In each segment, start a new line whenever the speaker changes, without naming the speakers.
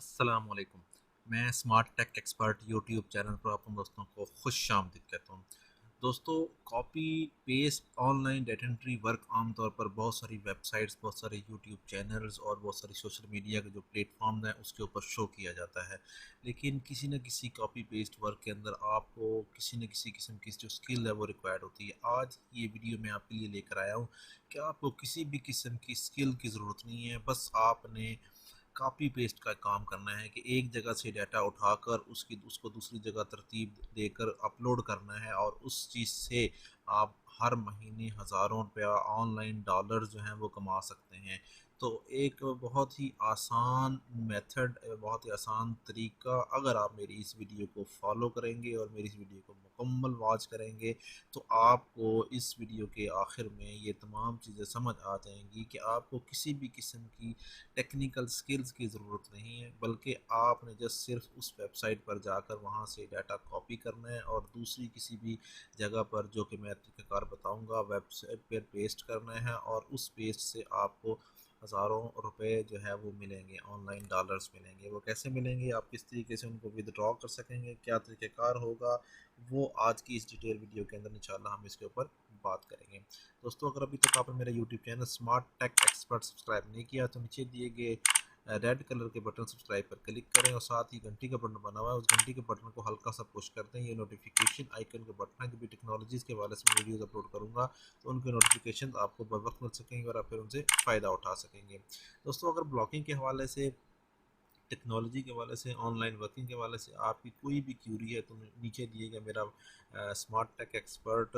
अस्सलाम वालेकुम। मैं smart take expert YouTube channel पर आप दोस्तों को खुश आमदीद कहता हूँ। दोस्तों, copy paste online data entry work आमतौर पर बहुत सारी वेबसाइट्स, बहुत सारे यूट्यूब चैनल्स और बहुत सारी सोशल मीडिया के जो प्लेटफॉर्म हैं उसके ऊपर शो किया जाता है। लेकिन किसी न किसी कॉपी पेस्ट वर्क के अंदर आपको किसी न किसी किस्म की जो स्किल है वो रिक्वायर्ड होती है। आज ये वीडियो मैं आपके लिए लेकर आया हूँ कि आपको किसी भी किस्म की स्किल की ज़रूरत नहीं है। बस आपने कॉपी पेस्ट का काम करना है कि एक जगह से डाटा उठाकर उसको दूसरी जगह तरतीब देकर अपलोड करना है, और उस चीज़ से आप हर महीने हज़ारों रुपया ऑनलाइन डॉलर जो हैं वो कमा सकते हैं। तो एक बहुत ही आसान मेथड, बहुत ही आसान तरीका, अगर आप मेरी इस वीडियो को फॉलो करेंगे और मेरी इस वीडियो को मुकम्मल वॉच करेंगे तो आपको इस वीडियो के आखिर में ये तमाम चीज़ें समझ आ जाएंगी कि आपको किसी भी किस्म की टेक्निकल स्किल्स की ज़रूरत नहीं है, बल्कि आपने जस्ट सिर्फ उस वेबसाइट पर जाकर वहाँ से डाटा कॉपी करना है और दूसरी किसी भी जगह पर, जो कि मैं तरीक़ाकार बताऊँगा, वेबसाइट पर पेस्ट करना है, और उस पेस्ट से आपको हज़ारों रुपए जो है वो मिलेंगे, ऑनलाइन डॉलर्स मिलेंगे। वो कैसे मिलेंगे, आप किस तरीके से उनको विदड्रॉ कर सकेंगे, क्या तरीक़ाकार होगा, वो आज की इस डिटेल वीडियो के अंदर इंशाल्लाह हम इसके ऊपर बात करेंगे। दोस्तों, अगर अभी तक आपने मेरा YouTube channel smart take expert subscribe नहीं किया तो नीचे दिए गए रेड कलर के बटन सब्सक्राइब पर क्लिक करें, और साथ ही घंटी का बटन बना हुआ है, उस घंटी के बटन को हल्का सा पुश कर दें। ये नोटिफिकेशन आइकन के बटन है, जो भी टेक्नोलॉजीज़ के हवाले से मैं वीडियोज़ अपलोड करूँगा तो उनके नोटिफिकेशन आपको बर वक्त मिल सकेंगे और आप फिर उनसे फ़ायदा उठा सकेंगे। दोस्तों, अगर ब्लॉगिंग के हवाले से, टेक्नोलॉजी के हवाले से, ऑनलाइन वर्किंग के हवाले से आपकी कोई भी क्यूरी है तो नीचे दिए गए मेरा smart take expert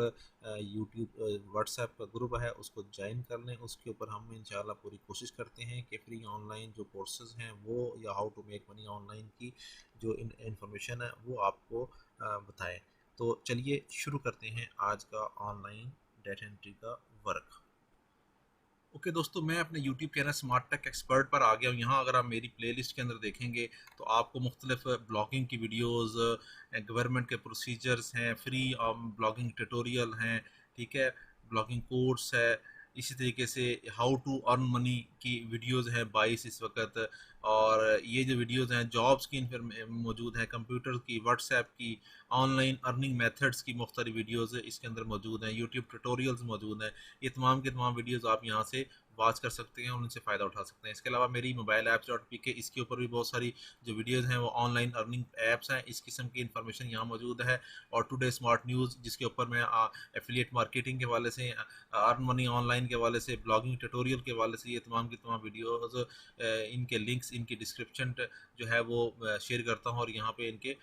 YouTube WhatsApp का ग्रुप है, उसको ज्वाइन कर लें। उसके ऊपर हम इंशाल्लाह पूरी कोशिश करते हैं कि फ्री ऑनलाइन जो कोर्सेज हैं वो, या how to make money online की जो इंफॉर्मेशन है वो आपको बताएं। तो चलिए शुरू करते हैं आज का ऑनलाइन डेटा एंट्री का वर्क। ओके दोस्तों, मैं अपने YouTube channel smart take expert पर आ गया हूँ। यहाँ अगर आप मेरी प्लेलिस्ट के अंदर देखेंगे तो आपको मुख्तलिफ ब्लॉगिंग की वीडियोस, गवर्नमेंट के प्रोसीजर्स हैं, फ्री ब्लॉगिंग ट्यूटोरियल हैं, ठीक है, ब्लॉगिंग कोर्स है, इसी तरीके से हाउ टू अर्न मनी की वीडियोस हैं 22 इस वक्त। और ये जो वीडियोस हैं जॉब्स की मौजूद हैं, कंप्यूटर की, व्हाट्सएप की, ऑनलाइन अर्निंग मेथड्स की मुख्तलिफ वीडियोस इसके अंदर मौजूद हैं, यूट्यूब ट्यूटोरियल्स मौजूद हैं। ये तमाम के तमाम वीडियोस आप यहाँ से वॉच कर सकते हैं और उनसे फ़ायदा उठा सकते हैं। इसके अलावा मेरी मोबाइल ऐप्स डॉट पी के, इसके ऊपर भी बहुत सारी जो वीडियोस हैं वो ऑनलाइन अर्निंग ऐप्स हैं, इस किस्म की इन्फॉर्मेशन यहाँ मौजूद है। और टुडे स्मार्ट न्यूज़, जिसके ऊपर मैं एफिलिएट मार्केटिंग के हवाले से, अर्न मनी ऑनलाइन के हवाले से, ब्लॉगिंग ट्यूटोरियल के हवाले से, ये तमाम की तमाम वीडियोज़, इनके लिंक्स, इनकी डिस्क्रिप्शन जो है वो शेयर करता हूँ, और यहाँ पे इनके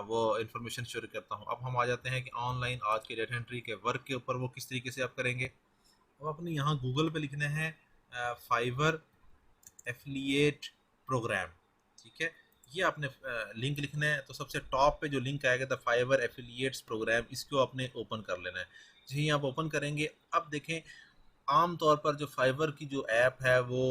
वो इन्फॉर्मेशन शेयर करता हूँ। अब हम आ जाते हैं कि ऑनलाइन आज के डेटा एंट्री के वर्क के ऊपर वो किस तरीके से आप करेंगे। अब आपने यहाँ गूगल पे लिखना है फाइवर एफिलिएट प्रोग्राम, ठीक है। ये आपने लिंक लिखना है, तो सबसे टॉप पे जो लिंक आएगा द फाइवर एफिलिएट्स प्रोग्राम, इसको आपने ओपन कर लेना है। जी, आप ओपन करेंगे, अब देखें आम तौर पर जो फाइवर की जो ऐप है वो,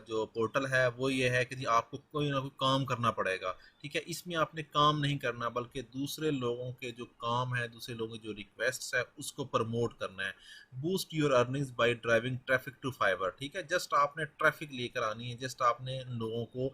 जो पोर्टल है वो ये है कि जी आपको कोई ना कोई काम करना पड़ेगा, ठीक है। इसमें आपने काम नहीं करना, बल्कि दूसरे लोगों के जो काम है, दूसरे लोगों की जो रिक्वेस्ट है उसको प्रमोट करना है। Boost your earnings by driving traffic to Fiverr, ठीक है। जस्ट आपने ट्रैफिक लेकर आनी है, जस्ट आपने लोगों को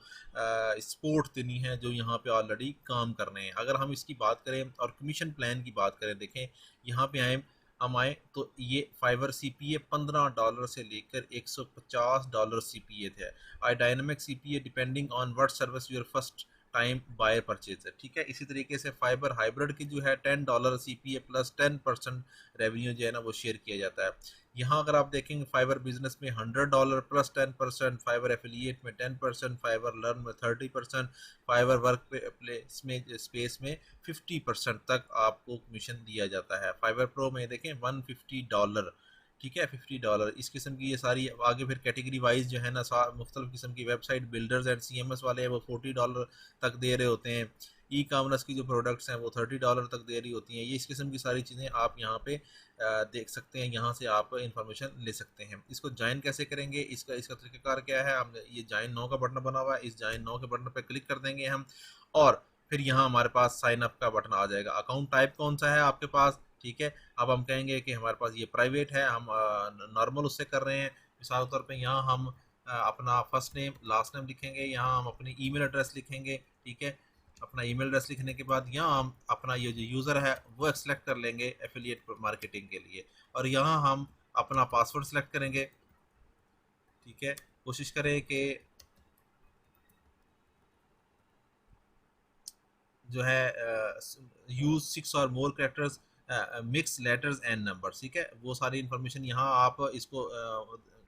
सपोर्ट देनी है जो यहाँ पे ऑलरेडी काम कर रहे हैं। अगर हम इसकी बात करें और कमीशन प्लान की बात करें, देखें यहाँ पे हम आए तो ये फाइवर CPA $15 से लेकर $150 CPA थे। I dynamic CPA depending on what service your first time buyer purchase है, ठीक है। इसी तरीके से फाइबर हाइब्रिड की जो है $10 CPA प्लस 10% रेवेन्यू जो है ना वो शेयर किया जाता है। यहाँ अगर आप देखेंगे फाइबर बिजनेस में $100 प्लस 10%, फाइबर एफिलिएट में 10%, फाइबर लर्न में 30%, फाइबर वर्क प्लेस में स्पेस में 50% तक आपको कमीशन दिया जाता है। फाइबर प्रो में देखें $150, ठीक है, $50। इस किस्म की ये सारी आगे फिर कैटेगरी वाइज जो है ना मुख्तलिफ किस्म की वेबसाइट बिल्डर्स एंड CMS वाले हैं वो $40 तक दे रहे होते हैं। ई कामर्स की जो प्रोडक्ट्स हैं वो $30 तक दे रही होती हैं। ये इस किस्म की सारी चीज़ें आप यहाँ पे देख सकते हैं, यहाँ से आप इंफॉर्मेशन ले सकते हैं। इसको ज्वाइन कैसे करेंगे, इसका इसका तरीक़ाकार क्या है, हम ये ज्वाइन नाउ का बटन बना हुआ है, इस ज्वाइन नाउ के बटन पर क्लिक कर देंगे हम, और फिर यहाँ हमारे पास साइन अप का बटन आ जाएगा। अकाउंट टाइप कौन सा है आपके पास, ठीक है। अब हम कहेंगे कि हमारे पास ये प्राइवेट है, हम नॉर्मल उससे कर रहे हैं। मिसाल के तौर पे यहाँ हम अपना फर्स्ट नेम लास्ट नेम लिखेंगे, यहाँ हम अपनी ईमेल एड्रेस लिखेंगे। ठीक है, अपना ईमेल एड्रेस लिखने के बाद यहाँ हम अपना ये जो यूज़र है वो सेलेक्ट कर लेंगे एफिलिएट मार्केटिंग के लिए, और यहाँ हम अपना पासवर्ड सेलेक्ट करेंगे। ठीक है, कोशिश करें कि जो है यूज 6 और more characters, mix letters and numbers. ठीक है, वो सारी इंफॉर्मेशन यहाँ आप इसको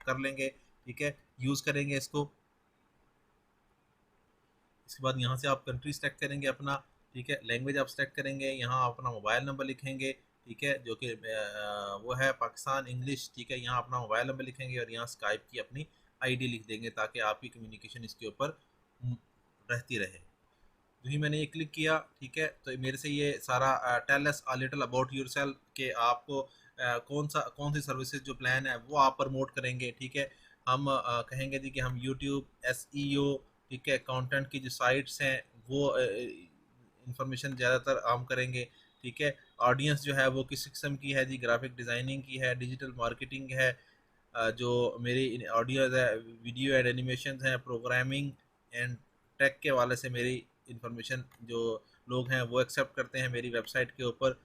कर लेंगे। ठीक है, यूज़ करेंगे इसको। इसके बाद यहाँ से आप कंट्री सेलेक्ट करेंगे अपना। ठीक है, लैंग्वेज आप सेलेक्ट करेंगे, यहाँ अपना मोबाइल नंबर लिखेंगे। ठीक है, जो कि वो है पाकिस्तान इंग्लिश। ठीक है, यहाँ अपना मोबाइल नंबर लिखेंगे और यहाँ स्काइप की अपनी आईडी लिख देंगे ताकि आपकी कम्युनिकेशन इसके ऊपर रहती रहे। जो ही मैंने ये क्लिक किया, ठीक है, तो मेरे से ये सारा tell us a little about yourself के आपको कौन सी सर्विसेज जो प्लान है वो आप प्रमोट करेंगे। ठीक है, हम कहेंगे जी कि हम यूट्यूब एसईओ, ठीक है, कंटेंट की जो साइट्स हैं वो इंफॉर्मेशन ज़्यादातर आम करेंगे। ठीक है, ऑडियंस जो है वो किस किस्म की है जी, ग्राफिक डिज़ाइनिंग की है, डिजिटल मार्केटिंग है, जो मेरी ऑडियोज है, वीडियो एंड एनिमेशन हैं, प्रोग्रामिंग एंड टेक के वाले से मेरी इंफॉर्मेशन जो लोग हैं वो एक्सेप्ट करते हैं मेरी वेबसाइट के ऊपर,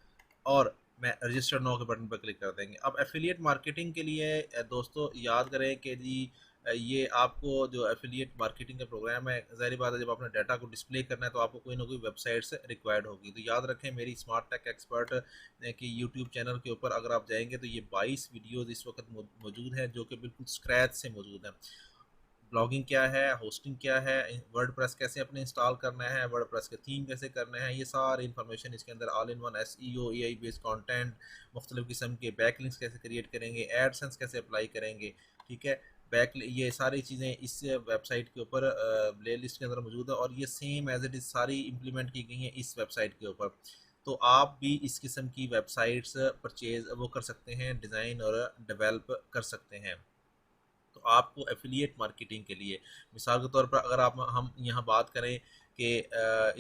और मैं रजिस्टर नो के बटन पर क्लिक कर देंगे। अब एफिलिएट मार्केटिंग के लिए दोस्तों याद करें कि जी ये आपको जो एफिलिएट मार्केटिंग का प्रोग्राम है, ज़ाहिर बात है जब आपने डाटा को डिस्प्ले करना है तो आपको कोई ना कोई वेबसाइट से रिक्वायर्ड होगी। तो याद रखें मेरी स्मार्ट टेक एक्सपर्ट की यूट्यूब चैनल के ऊपर अगर आप जाएंगे तो ये 22 वीडियोज़ इस वक्त मौजूद हैं जो कि बिल्कुल स्क्रैच से मौजूद हैं। ब्लॉगिंग क्या है, होस्टिंग क्या है, वर्डप्रेस कैसे अपने इंस्टॉल करना है, वर्डप्रेस के थीम कैसे करने हैं, ये सारी इन्फॉर्मेशन इसके अंदर all in one. SEO, AI based content, मुख्तलिफ किस्म के बैकलिंक्स कैसे क्रिएट करेंगे, एडसेंस कैसे अप्लाई करेंगे। ठीक है, ये सारी चीज़ें इस वेबसाइट के ऊपर प्ले लिस्ट के अंदर मौजूद है, और ये सेम एज इट इज़ सारी इम्प्लीमेंट की गई हैं इस वेबसाइट के ऊपर। तो आप भी इस किस्म की वेबसाइट्स परचेज वो कर सकते हैं, डिज़ाइन और डेवलप कर सकते हैं। तो आपको एफिलिएट मार्केटिंग के लिए मिसाल के तौर पर अगर आप हम यहाँ बात करें कि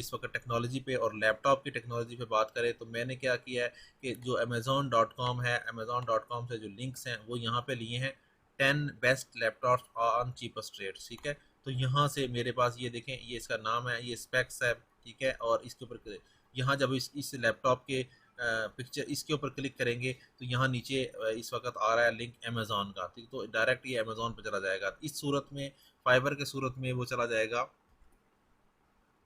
इस वक्त टेक्नोलॉजी पे और लैपटॉप की टेक्नोलॉजी पे बात करें, तो मैंने क्या किया है कि जो अमेज़ोन.com है, अमेज़ोन.com से जो लिंक्स हैं वो यहाँ पे लिए हैं 10 best laptops on cheapest rates. ठीक है, तो यहाँ से मेरे पास ये देखें, ये इसका नाम है, ये स्पेक्स है। ठीक है, और इसके ऊपर यहाँ जब इस लैपटॉप के पिक्चर इसके ऊपर क्लिक करेंगे तो यहाँ नीचे इस वक्त आ रहा है लिंक अमेज़ॉन का। ठीक, तो डायरेक्ट ये अमेज़ॉन पर चला जाएगा। इस सूरत में फाइबर के सूरत में वो चला जाएगा।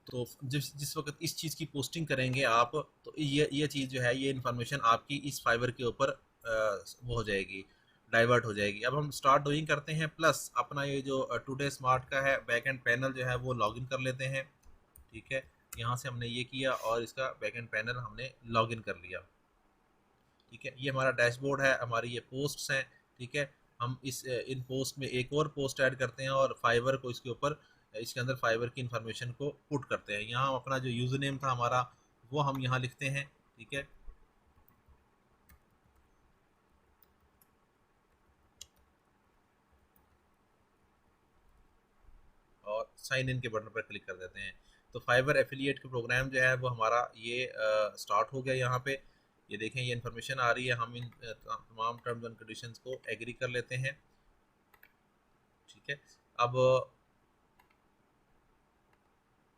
तो जिस जिस वक्त इस चीज़ की पोस्टिंग करेंगे आप, तो ये चीज़ जो है, ये इन्फॉर्मेशन आपकी इस फाइबर के ऊपर वो हो जाएगी, डाइवर्ट हो जाएगी। अब हम स्टार्ट डूइंग करते हैं, प्लस अपना ये जो टुडे स्मार्ट का है बैक एंड पैनल जो है वो लॉगिन कर लेते हैं। ठीक है, यहाँ से हमने ये किया और इसका बैक एंड पैनल हमने लॉगिन कर लिया। ठीक है, ये हमारा डैशबोर्ड है, हमारी ये पोस्ट्स हैं। ठीक है, हम इन पोस्ट में एक और पोस्ट ऐड करते हैं और फाइबर को इसके ऊपर, इसके अंदर फाइबर की इंफॉर्मेशन को पुट करते हैं। यहाँ हम अपना जो यूज़र नेम था हमारा वो हम यहाँ लिखते हैं। ठीक है, और साइन इन के बटन पर क्लिक कर देते हैं। तो फाइबर एफिलिएट का प्रोग्राम जो है वो हमारा ये स्टार्ट हो गया। यहाँ पे ये देखें, ये इन्फॉर्मेशन आ रही है, हम इन तमाम टर्म्स एंड कंडीशंस को एग्री कर लेते हैं। ठीक है, अब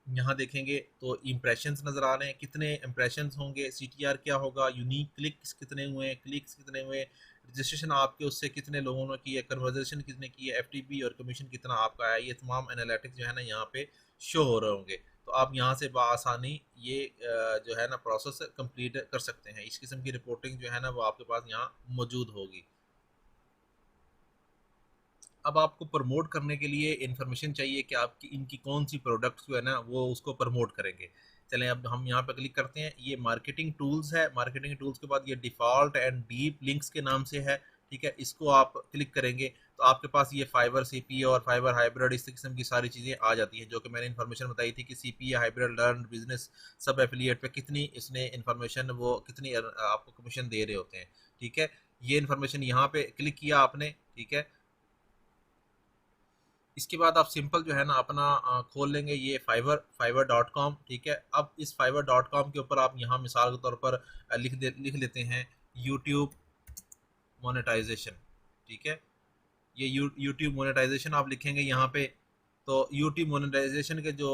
यहाँ देखेंगे तो इम्प्रेशंस नज़र आ रहे हैं, कितने इम्प्रेशंस होंगे, सीटीआर क्या होगा, यूनिक क्लिक्स कितने हुए, क्लिक्स कितने हुए, रजिस्ट्रेशन आपके उससे कितने लोगों ने की है, कन्वर्जेशन कितने की है, एफटीपी और कमीशन कितना आपका है, ये तमाम एनालिटिक्स जो है ना यहाँ पे शो हो रहे होंगे। तो आप यहाँ से बआसानी ये जो है ना प्रोसेस कंप्लीट कर सकते हैं। इस किस्म की रिपोर्टिंग जो है ना वो आपके पास यहाँ मौजूद होगी। अब आपको प्रमोट करने के लिए इन्फॉर्मेशन चाहिए कि आपकी इनकी कौन सी प्रोडक्ट्स जो है ना वो उसको प्रमोट करेंगे। चलें, अब हम यहाँ पे क्लिक करते हैं, ये मार्केटिंग टूल्स है। मार्केटिंग टूल्स के बाद ये डिफ़ॉल्ट एंड डीप लिंक्स के नाम से है। ठीक है, इसको आप क्लिक करेंगे तो आपके पास ये फाइबर सीपी और फाइबर हाइब्रिड इस किस्म की सारी चीज़ें आ जाती हैं, जो कि मैंने इन्फॉर्मेशन बताई थी कि सीपी हाइब्रिड लर्न बिजनेस सब एफिलिएट पे कितनी इसने इन्फॉर्मेशन वो कितनी आपको कमीशन दे रहे होते हैं। ठीक है, ये इन्फॉर्मेशन यहाँ पे क्लिक किया आपने। ठीक है, इसके बाद आप सिंपल जो है ना अपना खोल लेंगे ये फाइवर.com। ठीक है, अब इस फाइवर.com के ऊपर आप यहाँ मिसाल के तौर पर लिख लेते हैं यूट्यूब मोनेटाइजेशन। ठीक है, ये यूट्यूब मोनेटाइजेशन आप लिखेंगे यहाँ पे, तो यूट्यूब मोनेटाइजेशन के जो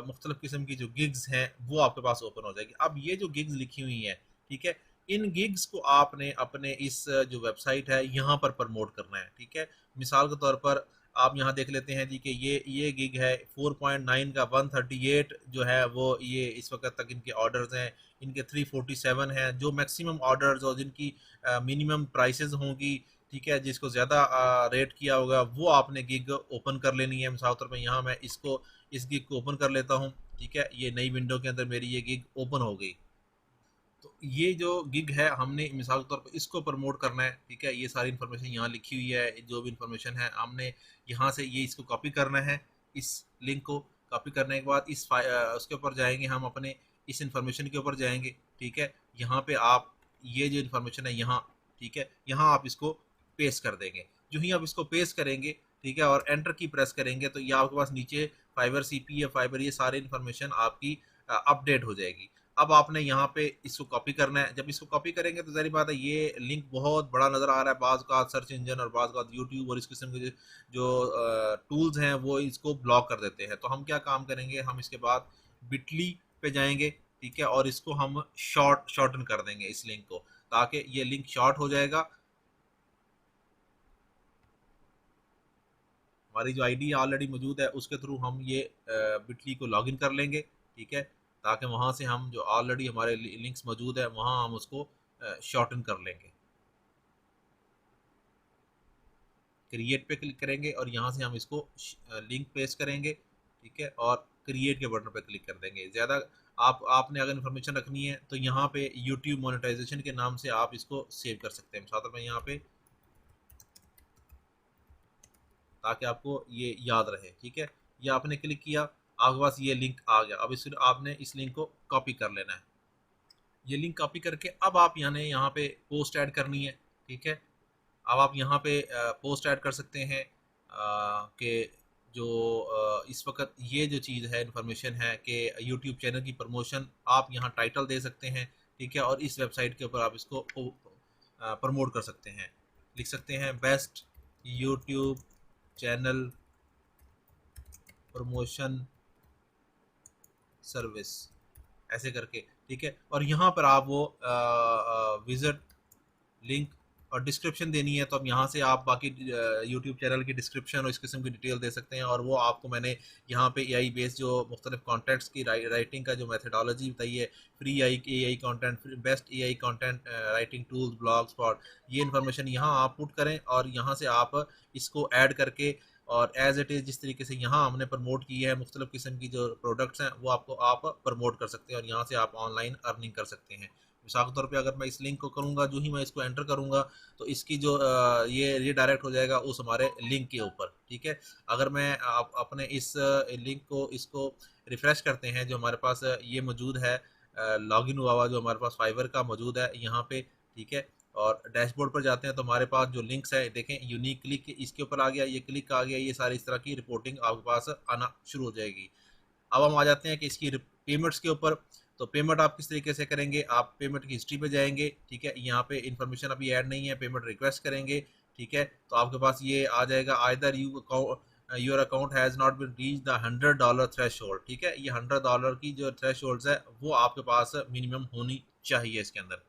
मुख्तलिफ किस्म की जो गिग्स हैं वो आपके पास ओपन हो जाएगी। अब ये जो गिग्स लिखी हुई हैं, ठीक है, इन गिग्स को आपने अपने इस जो वेबसाइट है यहाँ पर प्रमोट करना है। ठीक है, मिसाल के तौर पर आप यहाँ देख लेते हैं जी कि ये गिग है 4.9 का 138 जो है वो ये इस वक्त तक इनके ऑर्डर्स हैं, इनके 347 हैं जो मैक्सिमम ऑर्डर्स और जिनकी मिनिमम प्राइसेस होंगी। ठीक है, जिसको ज़्यादा रेट किया होगा वो आपने गिग ओपन कर लेनी है। मिसाल तौर पर यहाँ मैं इस गिग को ओपन कर लेता हूँ। ठीक है, ये नई विंडो के अंदर मेरी ये गिग ओपन हो गई। तो ये जो गिग है हमने मिसाल के तौर पर इसको प्रमोट करना है। ठीक है, ये सारी इन्फॉर्मेशन यहाँ लिखी हुई है, जो भी इन्फॉर्मेशन है हमने यहाँ से ये इसको कॉपी करना है। इस लिंक को कॉपी करने के बाद उसके ऊपर जाएंगे, हम अपने इस इन्फॉर्मेशन के ऊपर जाएंगे। ठीक है, यहाँ पे आप ये जो इन्फॉर्मेशन है यहाँ, ठीक है, यहाँ आप इसको पेस्ट कर देंगे। जो ही आप इसको पेस्ट करेंगे, ठीक है, और एंटर की प्रेस करेंगे तो ये आपके पास नीचे फाइबर सीपी या फाइबर ये सारी इन्फॉर्मेशन आपकी अपडेट हो जाएगी। अब आपने यहाँ पे इसको कॉपी करना है। जब इसको कॉपी करेंगे तो जाहिर बात है ये लिंक बहुत बड़ा नज़र आ रहा है, बाज़ का सर्च इंजन और बाज़ का यूट्यूब और इस किस्म के जो टूल्स हैं वो इसको ब्लॉक कर देते हैं। तो हम क्या काम करेंगे, हम इसके बाद बिटली पे जाएंगे। ठीक है, और इसको हम शॉर्टन कर देंगे इस लिंक को, ताकि ये लिंक शॉर्ट हो जाएगा। हमारी जो आईडी ऑलरेडी मौजूद है उसके थ्रू हम ये बिटली को लॉगिन कर लेंगे। ठीक है, ताकि वहाँ से हम जो ऑलरेडी हमारे लिंक्स मौजूद है वहाँ हम उसको शॉर्टन कर लेंगे। क्रिएट पे क्लिक करेंगे और यहाँ से हम इसको लिंक पेस्ट करेंगे। ठीक है, और क्रिएट के बटन पे क्लिक कर देंगे। ज़्यादा आपने अगर इन्फॉर्मेशन रखनी है तो यहाँ पे यूट्यूब मोनेटाइजेशन के नाम से आप इसको सेव कर सकते हैं साथ में यहाँ पे, ताकि आपको ये याद रहे। ठीक है, ये आपने क्लिक किया, आपके पास ये लिंक आ गया। अब इस आपने इस लिंक को कॉपी कर लेना है। ये लिंक कॉपी करके अब आप यहाँ पे पोस्ट ऐड करनी है। ठीक है, अब आप यहाँ पे पोस्ट ऐड कर सकते हैं कि जो इस वक्त ये जो चीज़ है इन्फॉर्मेशन है कि यूट्यूब चैनल की प्रमोशन, आप यहाँ टाइटल दे सकते हैं। ठीक है, और इस वेबसाइट के ऊपर आप इसको प्रमोट कर सकते हैं। लिख सकते हैं best YouTube channel promotion service, ऐसे करके। ठीक है, और यहाँ पर आप वो विजिट लिंक और डिस्क्रिप्शन देनी है, तो अब यहाँ से आप बाकी यूट्यूब चैनल की डिस्क्रिप्शन और इस किस्म की डिटेल दे सकते हैं। और वो आपको मैंने यहाँ पे एआई बेस्ड जो मुख्तलिफ कॉन्टेंट्स की राइटिंग का जो मेथडोलॉजी बताई है, free AI content, best AI content writing tools, blog spot, ये इन्फॉर्मेशन यहाँ आप पुट करें और यहाँ से आप इसको ऐड करके और एज इट इज़ जिस तरीके से यहाँ हमने प्रमोट की है मुख्तलिफ किस्म की जो प्रोडक्ट्स हैं वो आपको आप प्रमोट कर सकते हैं और यहाँ से आप ऑनलाइन अर्निंग कर सकते हैं। मिसाल के तौर पे अगर मैं इस लिंक को करूँगा, जो ही मैं इसको एंटर करूँगा तो इसकी जो ये डायरेक्ट हो जाएगा उस हमारे लिंक के ऊपर। ठीक है, अगर मैं अपने इस लिंक को इसको रिफ़्रेश करते हैं, जो हमारे पास ये मौजूद है लॉगिन हुआ हुआ जो हमारे पास फाइवर का मौजूद है यहाँ पे। ठीक है, और डैशबोर्ड पर जाते हैं तो हमारे पास जो लिंक्स है देखें, यूनिक क्लिक इसके ऊपर आ गया, ये क्लिक आ गया, ये सारी इस तरह की रिपोर्टिंग आपके पास आना शुरू हो जाएगी। अब हम आ जाते हैं कि इसकी पेमेंट्स के ऊपर। तो पेमेंट आप किस तरीके से करेंगे, आप पेमेंट की हिस्ट्री पे जाएंगे। ठीक है, यहाँ पे इन्फॉर्मेशन अभी ऐड नहीं है, पेमेंट रिक्वेस्ट करेंगे। ठीक है, तो आपके पास ये आ जाएगा either your account has not been reach the $100 threshold. ठीक है, ये $100 की जो थ्रेश होल्ड है वो आपके पास मिनिमम होनी चाहिए इसके अंदर।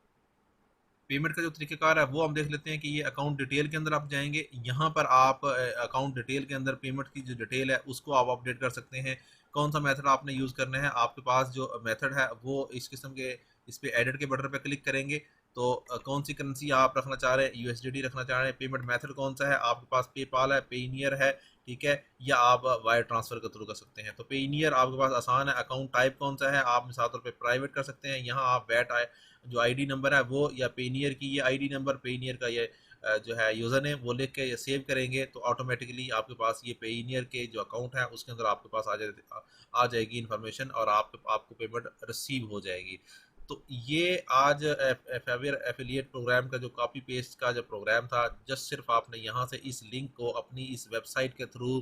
पेमेंट का जो तरीक़ेकार है वो हम देख लेते हैं कि ये अकाउंट डिटेल के अंदर आप जाएंगे, यहाँ पर आप अकाउंट डिटेल के अंदर पेमेंट की जो डिटेल है उसको आप अपडेट कर सकते हैं। कौन सा मेथड आपने यूज़ करना है, आपके पास जो मेथड है वो इस किस्म के, इस पे एडिट के बटन पे क्लिक करेंगे तो कौन सी करेंसी आप रखना चाह रहे हैं, यूएसडीटी रखना चाह रहे हैं, पेमेंट मेथड कौन सा है, आपके पास पेपाल है, पेनीयर है। ठीक है, या आप वायर ट्रांसफ़र के थ्रू कर सकते हैं। तो पेनीयर आपके पास आसान है। अकाउंट टाइप कौन सा है, आप मिसाल तौर पे प्राइवेट कर सकते हैं। यहाँ आप वैट जो आईडी नंबर है वो, या पेनियर की ये आईडी नंबर, पेनियर का ये जो है यूज़र नेम वो लिख के ये सेव करेंगे तो ऑटोमेटिकली आपके पास ये पेनियर के जो अकाउंट है उसके अंदर आपके पास आ जाएगी इन्फॉर्मेशन और आपको पेमेंट रिसीव हो जाएगी। तो ये आज एफिलिएट प्रोग्राम का जो कॉपी पेस्ट का जो प्रोग्राम था, जस्ट सिर्फ आपने यहाँ से इस लिंक को अपनी इस वेबसाइट के थ्रू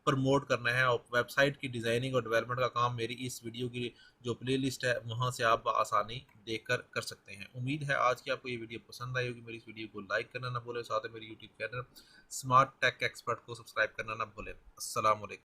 प्रमोट करना है, और वेबसाइट की डिज़ाइनिंग और डेवलपमेंट का काम मेरी इस वीडियो की जो प्लेलिस्ट है वहाँ से आप आसानी देखकर कर सकते हैं। उम्मीद है आज की आपको ये वीडियो पसंद आई होगी। मेरी इस वीडियो को लाइक करना ना भूलें, साथ ही मेरी YouTube channel smart take Expert को सब्सक्राइब करना ना भूलें। अस्सलाम वालेकुम।